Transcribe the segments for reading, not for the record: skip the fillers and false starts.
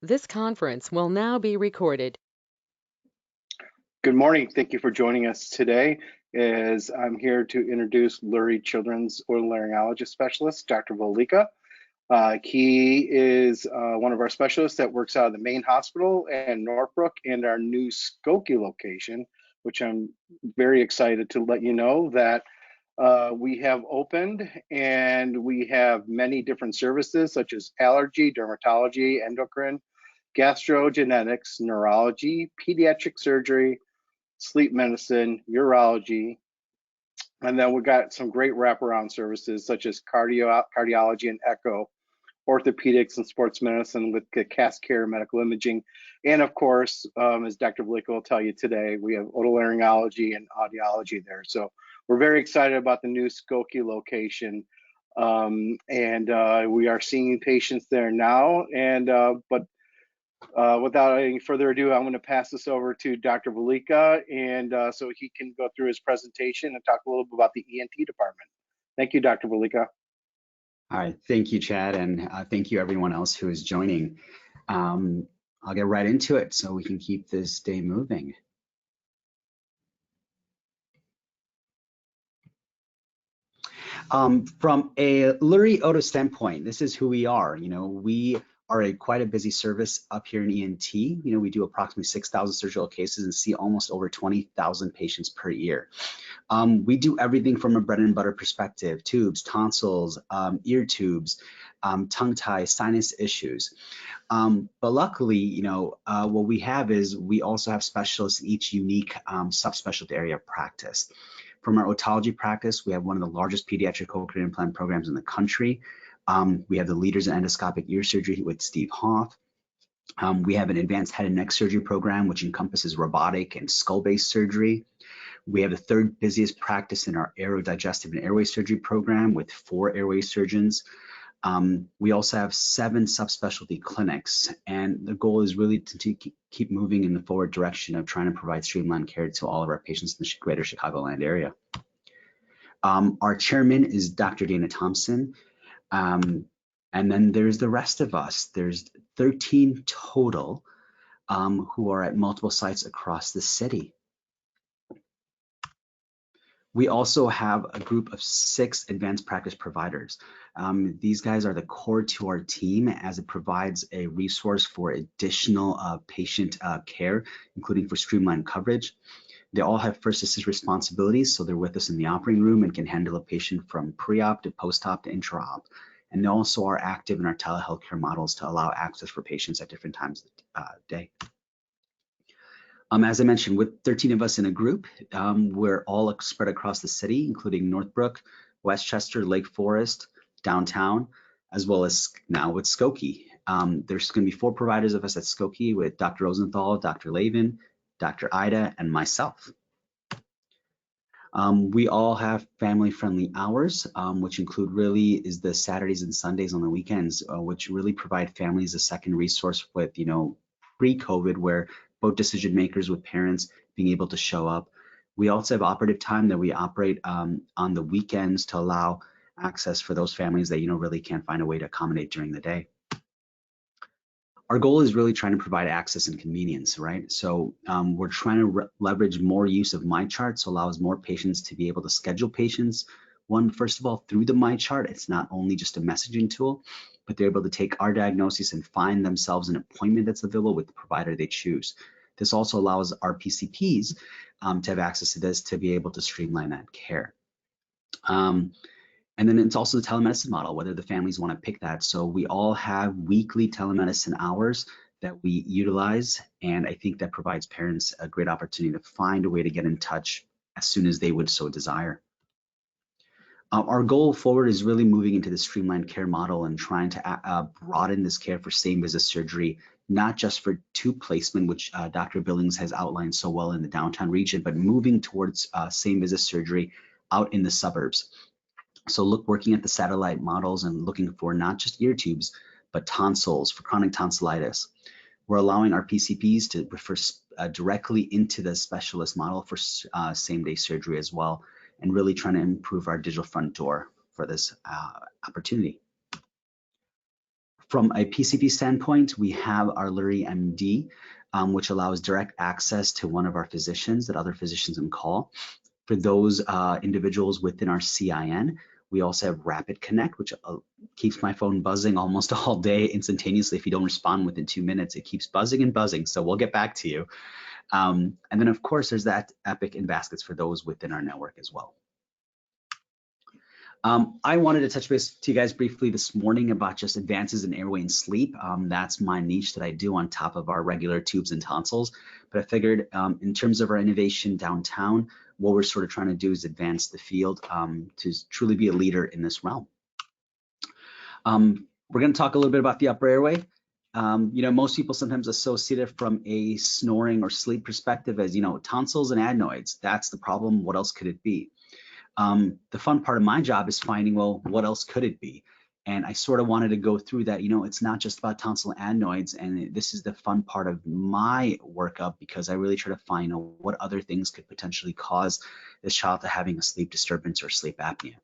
This conference will now be recorded. Good morning. Thank you for joining us today. As I'm here to introduce Lurie Children's Otolaryngology Specialist, Dr. Valika. He is one of our specialists that works out of the main hospital and Northbrook and our new Skokie location, which I'm very excited to let you know that we have opened, and we have many different services such as allergy, dermatology, endocrine, gastrogenetics, neurology, pediatric surgery, sleep medicine, urology, and then we've got some great wraparound services such as cardiology and echo, orthopedics and sports medicine with the CAS care medical imaging, and of course, as Dr. Valika will tell you today, we have otolaryngology and audiology there. So we're very excited about the new Skokie location, and we are seeing patients there now. But without any further ado, I'm going to pass this over to Dr. Valika, and so he can go through his presentation and talk a little bit about the ENT department. Thank you, Dr. Valika. All right, thank you, Chad, and thank you everyone else who is joining. I'll get right into it so we can keep this day moving. From a Lurie Oto standpoint, this is who we are. We are quite a busy service up here in ENT. We do approximately 6,000 surgical cases and see almost over 20,000 patients per year. We do everything from a bread and butter perspective: tubes, tonsils, ear tubes, tongue tie, sinus issues. But luckily, what we have is we also have specialists in each unique subspecialty area of practice. From our otology practice, we have one of the largest pediatric cochlear implant programs in the country. We have the leaders in endoscopic ear surgery with Steve Hoff. We have an advanced head and neck surgery program, which encompasses robotic and skull-based surgery. We have the third busiest practice in our Aerodigestive and Airway surgery program with 4 airway surgeons. We also have 7 subspecialty clinics, and the goal is really to keep moving in the forward direction of trying to provide streamlined care to all of our patients in the greater Chicagoland area. Our chairman is Dr. Dana Thompson. And then there's the rest of us. There's 13 total who are at multiple sites across the city. We also have a group of 6 advanced practice providers. These guys are the core to our team, as it provides a resource for additional patient care, including for streamlined coverage. They all have first assist responsibilities, so they're with us in the operating room and can handle a patient from pre-op to post-op to intra-op. And they also are active in our telehealth care models to allow access for patients at different times of the day. As I mentioned, with 13 of us in a group, we're all spread across the city, including Northbrook, Westchester, Lake Forest, downtown, as well as now with Skokie. There's going to be 4 providers of us at Skokie with Dr. Rosenthal, Dr. Lavin, Dr. Ida, and myself. We all have family-friendly hours, which include really is the Saturdays and Sundays on the weekends, which really provide families a second resource with, pre-COVID, where both decision makers with parents being able to show up. We also have operative time that we operate on the weekends to allow access for those families that, really can't find a way to accommodate during the day. Our goal is really trying to provide access and convenience, right? So we're trying to leverage more use of MyChart, so allows more patients to be able to schedule patients. First of all, through the MyChart, it's not only just a messaging tool, but they're able to take our diagnosis and find themselves an appointment that's available with the provider they choose. This also allows our PCPs to have access to this to be able to streamline that care. And then it's also the telemedicine model, whether the families want to pick that. So we all have weekly telemedicine hours that we utilize, and I think that provides parents a great opportunity to find a way to get in touch as soon as they would so desire. Our goal forward is really moving into the streamlined care model and trying to broaden this care for same visit surgery, not just for tube placement, which Dr. Billings has outlined so well in the downtown region, but moving towards same visit surgery out in the suburbs. So working at the satellite models and looking for not just ear tubes, but tonsils for chronic tonsillitis. We're allowing our PCPs to refer directly into the specialist model for same-day surgery as well, and really trying to improve our digital front door for this opportunity. From a PCP standpoint, we have our Lurie MD, which allows direct access to one of our physicians that other physicians can call. For those individuals within our CIN, we also have Rapid Connect, which keeps my phone buzzing almost all day instantaneously. If you don't respond within 2 minutes, it keeps buzzing and buzzing. So we'll get back to you. And then, of course, there's that Epic and Baskets for those within our network as well. I wanted to touch base to you guys briefly this morning about just advances in airway and sleep. That's my niche that I do on top of our regular tubes and tonsils. But I figured in terms of our innovation downtown, what we're sort of trying to do is advance the field to truly be a leader in this realm. We're going to talk a little bit about the upper airway. You know, most people sometimes associate it from a snoring or sleep perspective as, you know, tonsils and adenoids. That's the problem. What else could it be? The fun part of my job is finding, well, what else could it be? And I sort of wanted to go through that, you know, it's not just about tonsil adenoids, and this is the fun part of my workup because I really try to find what other things could potentially cause this child to having a sleep disturbance or sleep apnea.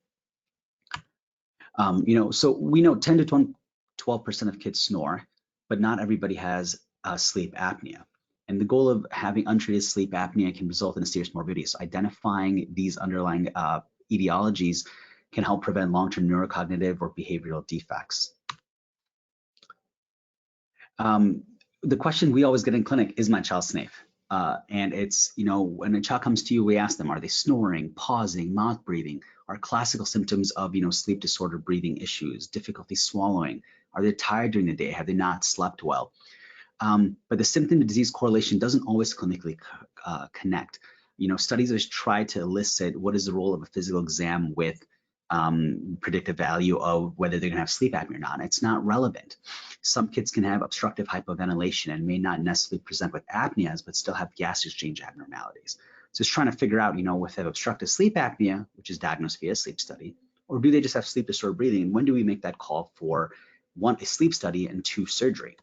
You know, so we know 10 to 12% of kids snore, but not everybody has sleep apnea. And the goal of having untreated sleep apnea can result in a serious morbidity. So identifying these underlying etiologies can help prevent long-term neurocognitive or behavioral defects. The question we always get in clinic, is my child safe? And it's, you know, when a child comes to you, we ask them, are they snoring, pausing, mouth breathing? Are classical symptoms of, you know, sleep disorder breathing issues, difficulty swallowing? Are they tired during the day? Have they not slept well? But the symptom to disease correlation doesn't always clinically connect. You know, studies have tried to elicit what is the role of a physical exam with predictive value of whether they're gonna have sleep apnea or not. It's not relevant. Some kids can have obstructive hypoventilation and may not necessarily present with apneas, but still have gas exchange abnormalities. So it's trying to figure out, you know, if they have obstructive sleep apnea, which is diagnosed via a sleep study, or do they just have sleep disorder breathing? And when do we make that call for, one, a sleep study, and two, surgery?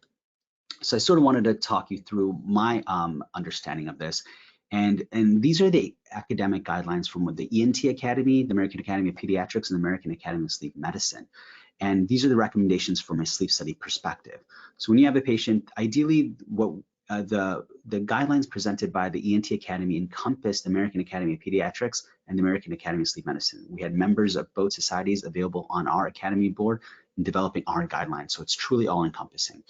So I sort of wanted to talk you through my understanding of this. And these are the academic guidelines from the ENT Academy, the American Academy of Pediatrics, and the American Academy of Sleep Medicine. And these are the recommendations from a sleep study perspective. So when you have a patient, ideally what the guidelines presented by the ENT Academy encompass the American Academy of Pediatrics and the American Academy of Sleep Medicine. We had members of both societies available on our academy board in developing our guidelines. So it's truly all encompassing.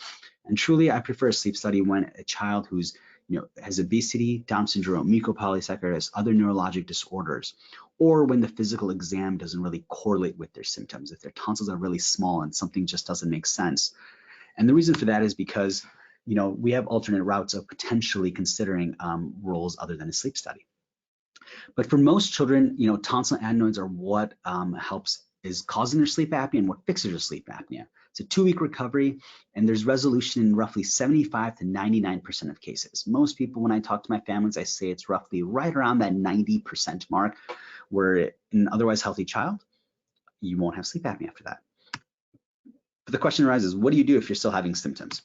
And truly, I prefer a sleep study when a child who's, you know, has obesity, Down syndrome, mucopolysaccharidosis, other neurologic disorders, or when the physical exam doesn't really correlate with their symptoms, if their tonsils are really small and something just doesn't make sense. And the reason for that is because, you know, we have alternate routes of potentially considering roles other than a sleep study. But for most children, you know, tonsil adenoids are what is causing their sleep apnea and what fixes their sleep apnea. It's a 2-week recovery, and there's resolution in roughly 75 to 99% of cases. Most people, when I talk to my families, I say it's roughly right around that 90% mark, where in an otherwise healthy child, you won't have sleep apnea after that. But the question arises, what do you do if you're still having symptoms?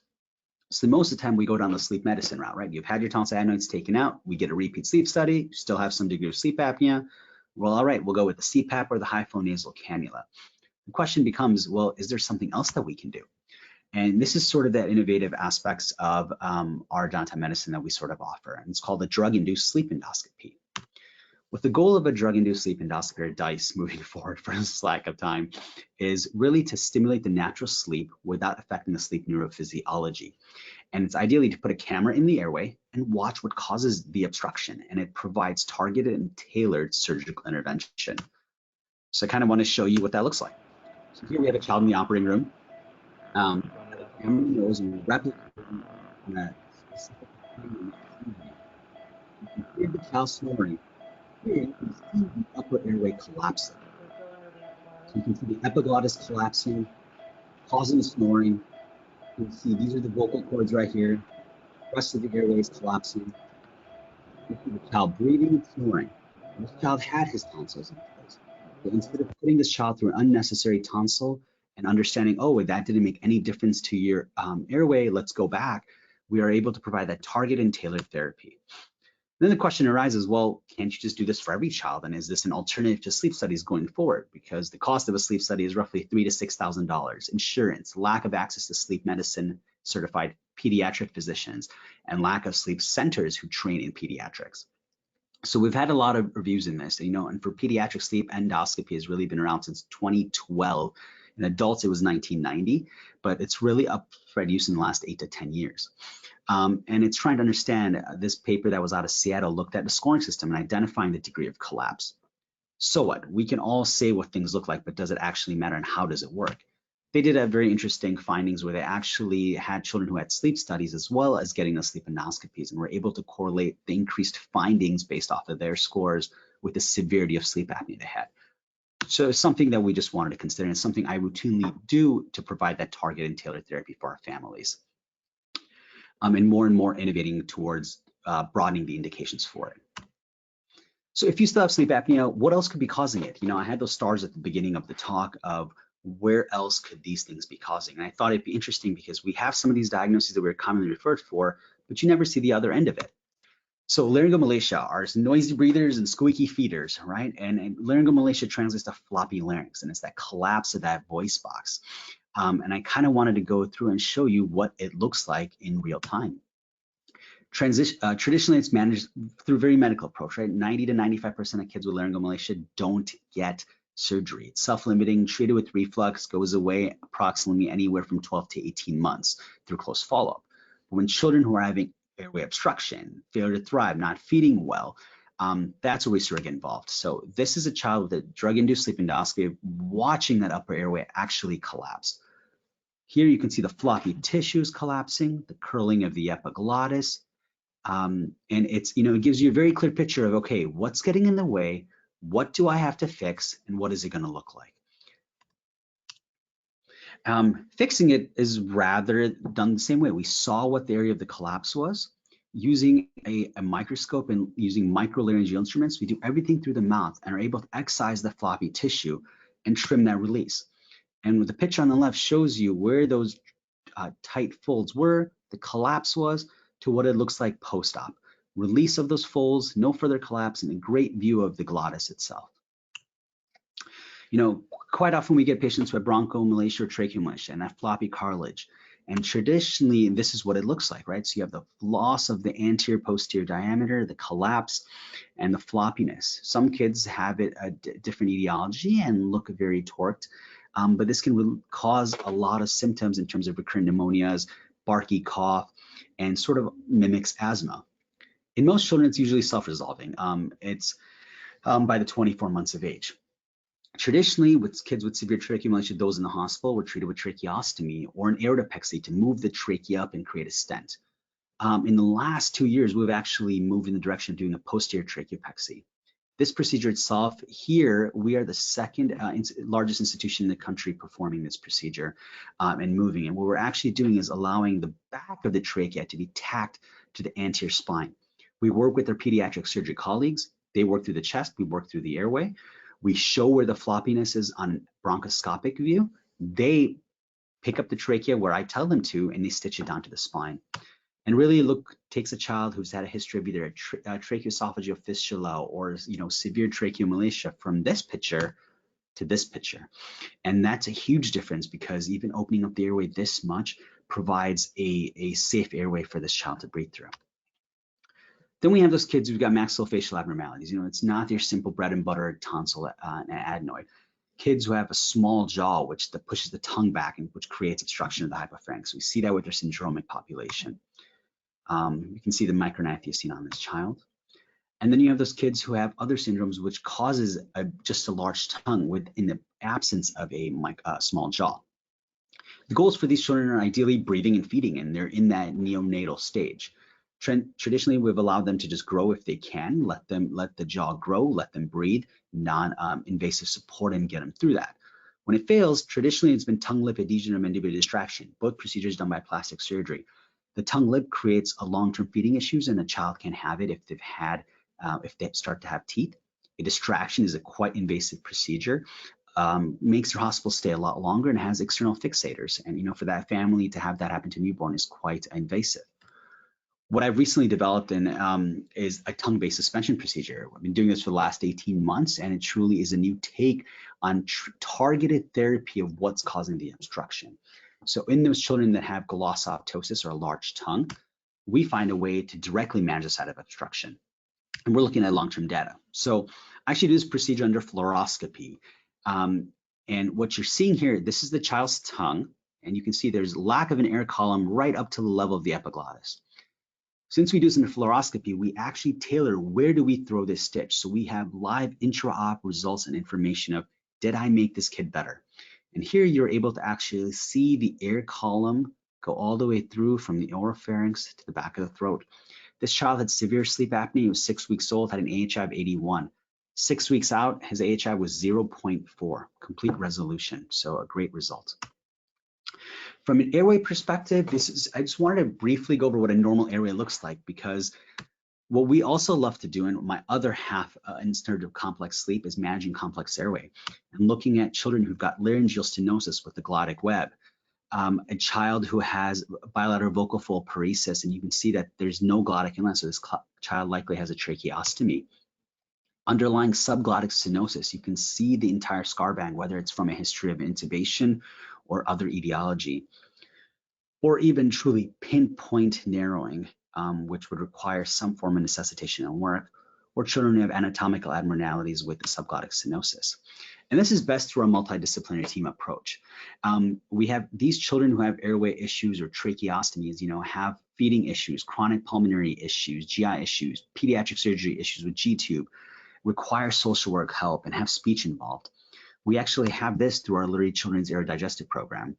So most of the time we go down the sleep medicine route, right? You've had your tonsil adenoids taken out, we get a repeat sleep study, you still have some degree of sleep apnea. Well, all right, we'll go with the CPAP or the high flow nasal cannula. The question becomes, well, is there something else that we can do? And this is sort of the innovative aspects of our downtown medicine that we sort of offer. And it's called the drug-induced sleep endoscopy. With the goal of a drug-induced sleep endoscopy, or DISE, moving forward for this lack of time, is really to stimulate the natural sleep without affecting the sleep neurophysiology. And it's ideally to put a camera in the airway and watch what causes the obstruction. And it provides targeted and tailored surgical intervention. So I kind of want to show you what that looks like. So here we have a child in the operating room. The camera knows and replicating that specific thing. You can hear the child snoring. Here you can see the upper airway collapsing. So you can see the epiglottis collapsing, causing snoring. You can see these are the vocal cords right here. The rest of the airway is collapsing. You see the child breathing and snoring. This child had his tonsils in place. So instead of putting this child through an unnecessary tonsil and understanding, oh, that didn't make any difference to your airway, let's go back, we are able to provide that targeted and tailored therapy. Then the question arises, well, can't you just do this for every child? And is this an alternative to sleep studies going forward? Because the cost of a sleep study is roughly $3,000 to $6,000. Insurance, lack of access to sleep medicine certified pediatric physicians, and lack of sleep centers who train in pediatrics. So we've had a lot of reviews in this, and for pediatric sleep, endoscopy has really been around since 2012. In adults, it was 1990, but it's really up for use in the last 8 to 10 years. And it's trying to understand this paper that was out of Seattle looked at the scoring system and identifying the degree of collapse. So what? We can all say what things look like, but does it actually matter and how does it work? They did have very interesting findings where they actually had children who had sleep studies as well as getting the sleep endoscopies, and were able to correlate the increased findings based off of their scores with the severity of sleep apnea they had. So it's something that we just wanted to consider, and it's something I routinely do to provide that targeted and tailored therapy for our families. And more innovating towards broadening the indications for it. So if you still have sleep apnea, what else could be causing it? I had those stars at the beginning of the talk of where else could these things be causing? And I thought it'd be interesting because we have some of these diagnoses that we're commonly referred for, but you never see the other end of it. So laryngomalacia are noisy breathers and squeaky feeders, right? And laryngomalacia translates to floppy larynx, and it's that collapse of that voice box. And I kind of wanted to go through and show you what it looks like in real time. Traditionally, it's managed through a very medical approach, right? 90 to 95% of kids with laryngomalacia don't get surgery. It's self-limiting, treated with reflux, goes away approximately anywhere from 12 to 18 months through close follow-up. But when children who are having airway obstruction, failure to thrive, not feeding well, that's where we sort of get involved. So this is a child with a drug-induced sleep endoscopy watching that upper airway actually collapse. Here you can see the floppy tissues collapsing, the curling of the epiglottis, and it's, it gives you a very clear picture of, okay, what's getting in the way, what do I have to fix, and what is it going to look like? Fixing it is rather done the same way. We saw what the area of the collapse was. Using a microscope and using microlaryngeal instruments, we do everything through the mouth and are able to excise the floppy tissue and trim that release. And the picture on the left shows you where those tight folds were, the collapse was, to what it looks like post-op. Release of those folds, no further collapse, and a great view of the glottis itself. Quite often we get patients with bronchomalacia or tracheomalacia and that floppy cartilage. And traditionally, this is what it looks like, right? So you have the loss of the anterior posterior diameter, the collapse, and the floppiness. Some kids have it a different etiology and look very torqued, but this can cause a lot of symptoms in terms of recurrent pneumonias, barky cough, and sort of mimics asthma. In most children, it's usually self-resolving. It's by the 24 months of age. Traditionally, with kids with severe tracheomalacia, those in the hospital were treated with tracheostomy or an aerodipexy to move the trachea up and create a stent. In the last 2 years, we've actually moved in the direction of doing a posterior tracheopexy. This procedure itself, here, we are the second largest institution in the country performing this procedure and moving it. What we're actually doing is allowing the back of the trachea to be tacked to the anterior spine. We work with our pediatric surgery colleagues. They work through the chest, we work through the airway. We show where the floppiness is on bronchoscopic view. They pick up the trachea where I tell them to, and they stitch it down to the spine. And really takes a child who's had a history of either a tracheoesophageal fistula or severe tracheomalacia from this picture to this picture. And that's a huge difference because even opening up the airway this much provides a safe airway for this child to breathe through. Then we have those kids who've got maxillofacial abnormalities. It's not your simple bread and butter tonsil and adenoid. Kids who have a small jaw, which pushes the tongue back and which creates obstruction of the hypopharynx. We see that with their syndromic population. You can see the micrognathy seen on this child. And then you have those kids who have other syndromes, which causes just a large tongue in the absence of a small jaw. The goals for these children are ideally breathing and feeding, and they're in that neonatal stage. Traditionally, we've allowed them to just grow if they can, let the jaw grow, let them breathe, non-invasive support, and get them through that. When it fails, traditionally it's been tongue lip adhesion or mandibular distraction, both procedures done by plastic surgery. The tongue lip creates a long-term feeding issues, and a child can have it if they start to have teeth. A distraction is a quite invasive procedure, makes your hospital stay a lot longer, and has external fixators. And for that family to have that happen to a newborn is quite invasive. What I've recently developed is a tongue-based suspension procedure. I've been doing this for the last 18 months, and it truly is a new take on targeted therapy of what's causing the obstruction. So in those children that have glossoptosis or a large tongue, we find a way to directly manage the site of obstruction. And we're looking at long-term data. So I actually do this procedure under fluoroscopy. And what you're seeing here, this is the child's tongue, and you can see there's lack of an air column right up to the level of the epiglottis. Since we do some fluoroscopy, we actually tailor where do we throw this stitch. So we have live intra-op results and information of, did I make this kid better? And here you're able to actually see the air column go all the way through from the oropharynx to the back of the throat. This child had severe sleep apnea. He was 6 weeks old, had an AHI of 81. 6 weeks out, his AHI was 0.4, complete resolution. So a great result. From an airway perspective, I just wanted to briefly go over what a normal airway looks like, because what we also love to do, and my other half in terms of complex sleep, is managing complex airway and looking at children who've got laryngeal stenosis with the glottic web, a child who has bilateral vocal fold paresis, and you can see that there's no glottic inlet, so this child likely has a tracheostomy. Underlying subglottic stenosis, you can see the entire scar band, whether it's from a history of intubation or other etiology, or even truly pinpoint narrowing, which would require some form of necessitation and work, or children who have anatomical abnormalities with the subglottic stenosis. And this is best through a multidisciplinary team approach. We have these children who have airway issues or tracheostomies, have feeding issues, chronic pulmonary issues, GI issues, pediatric surgery issues with G-tube, require social work help, and have speech involved. We actually have this through our Lurie Children's Aerodigestive Program.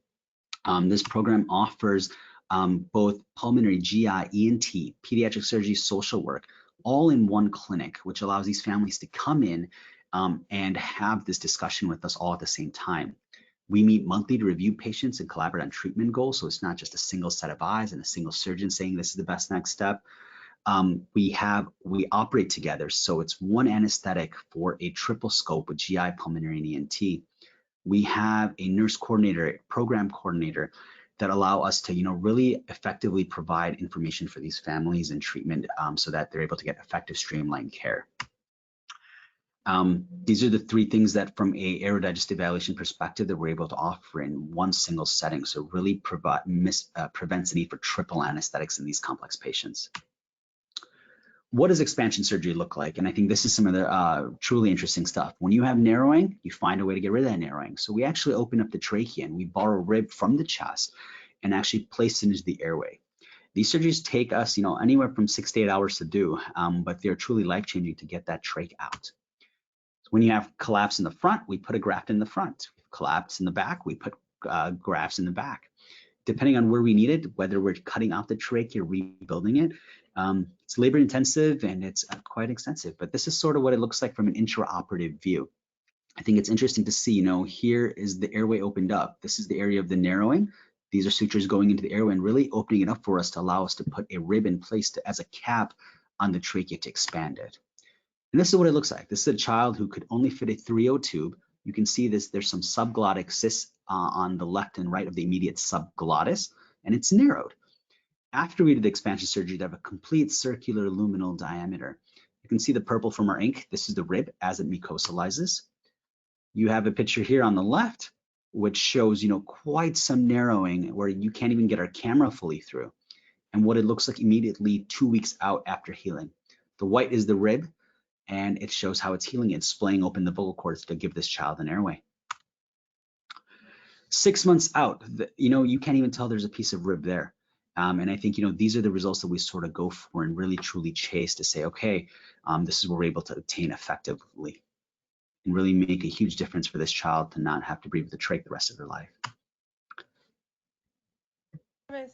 This program offers both pulmonary, GI, ENT, pediatric surgery, social work, all in one clinic, which allows these families to come in and have this discussion with us all at the same time. We meet monthly to review patients and collaborate on treatment goals, so it's not just a single set of eyes and a single surgeon saying this is the best next step. We operate together, so it's one anesthetic for a triple scope with GI, pulmonary, and ENT. We have a nurse coordinator, program coordinator that allow us to, really effectively provide information for these families and treatment so that they're able to get effective, streamlined care. These are the three things that from a aerodigestive evaluation perspective that we're able to offer in one single setting. So really prevents the need for triple anesthetics in these complex patients. What does expansion surgery look like? And I think this is some of the truly interesting stuff. When you have narrowing, you find a way to get rid of that narrowing. So we actually open up the trachea and we borrow a rib from the chest and actually place it into the airway. These surgeries take us, anywhere from 6 to 8 hours to do, but they're truly life-changing to get that trach out. So when you have collapse in the front, we put a graft in the front. Collapse in the back, we put grafts in the back. Depending on where we need it, whether we're cutting out the trachea or rebuilding it, it's labor intensive and it's quite extensive, but this is sort of what it looks like from an intraoperative view. I think it's interesting to see, here is the airway opened up. This is the area of the narrowing. These are sutures going into the airway and really opening it up for us to allow us to put a rib in place as a cap on the trachea to expand it. And this is what it looks like. This is a child who could only fit a 3/0 tube. You can see there's some subglottic cysts on the left and right of the immediate subglottis, and it's narrowed. After we did the expansion surgery, they have a complete circular luminal diameter. You can see the purple from our ink. This is the rib as it mucosalizes. You have a picture here on the left, which shows, quite some narrowing where you can't even get our camera fully through, and what it looks like immediately 2 weeks out after healing. The white is the rib, and it shows how it's healing and splaying open the vocal cords to give this child an airway. 6 months out, you can't even tell there's a piece of rib there. And I think, these are the results that we sort of go for and really truly chase to say, okay, this is what we're able to obtain effectively and really make a huge difference for this child to not have to breathe with a trach the rest of their life. Happy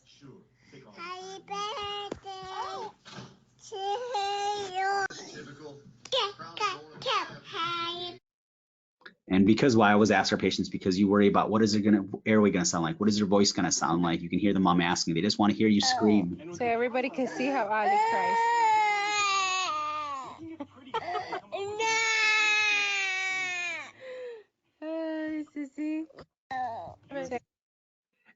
birthday to you. And because why I always ask our patients, because you worry about what is airway gonna sound like, what is their voice gonna sound like. You can hear the mom asking, they just want to hear you scream. So everybody can see how Ali cries.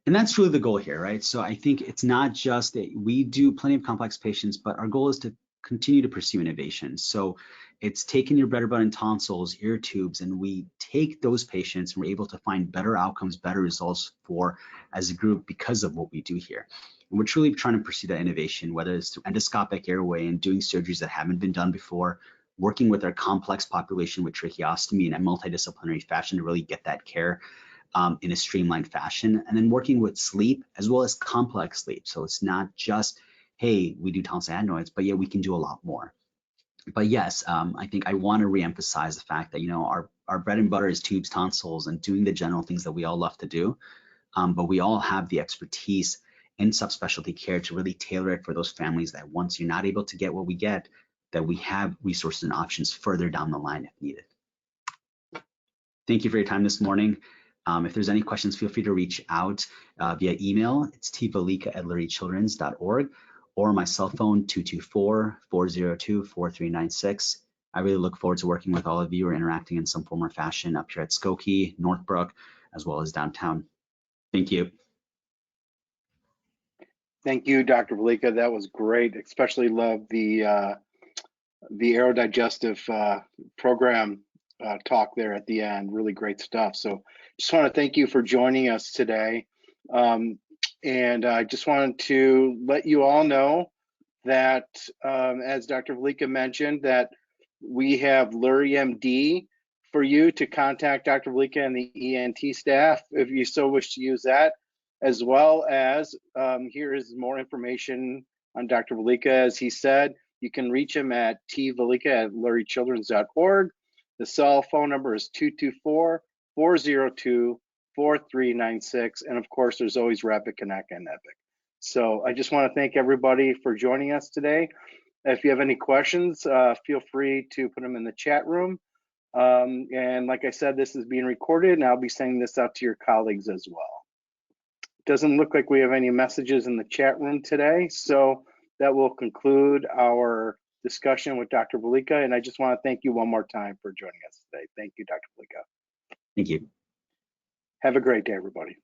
And that's really the goal here, right? So I think it's not just that we do plenty of complex patients, but our goal is to continue to pursue innovation. So it's taking your bread and butter tonsils, ear tubes, and we take those patients and we're able to find better outcomes, better results for as a group because of what we do here. And we're truly trying to pursue that innovation, whether it's through endoscopic airway and doing surgeries that haven't been done before, working with our complex population with tracheostomy in a multidisciplinary fashion to really get that care in a streamlined fashion, and then working with sleep as well as complex sleep. So it's not just, hey, we do tonsil adenoids, but yeah, we can do a lot more. But yes, I think I want to reemphasize the fact that, you know, our bread and butter is tubes, tonsils, and doing the general things that we all love to do. But we all have the expertise in subspecialty care to really tailor it for those families that once you're not able to get what we get, that we have resources and options further down the line if needed. Thank you for your time this morning. If there's any questions, feel free to reach out via email. It's tvalika@luriechildrens.org or my cell phone, 224-402-4396. I really look forward to working with all of you or interacting in some form or fashion up here at Skokie, Northbrook, as well as downtown. Thank you. Thank you, Dr. Valika. That was great. Especially love the Aerodigestive Program talk there at the end. Really great stuff. So just want to thank you for joining us today. And I just wanted to let you all know that, as Dr. Valika mentioned, that we have Lurie MD for you to contact Dr. Valika and the ENT staff if you so wish to use that, as well as here is more information on Dr. Valika. As he said, you can reach him at tvalika@luriechildrens.org. The cell phone number is 224-402-4396. And of course, there's always Rapid Connect and Epic. So I just want to thank everybody for joining us today. If you have any questions, feel free to put them in the chat room. And like I said, this is being recorded and I'll be sending this out to your colleagues as well. Doesn't look like we have any messages in the chat room today. So that will conclude our discussion with Dr. Valika. And I just want to thank you one more time for joining us today. Thank you, Dr. Valika. Thank you. Have a great day, everybody.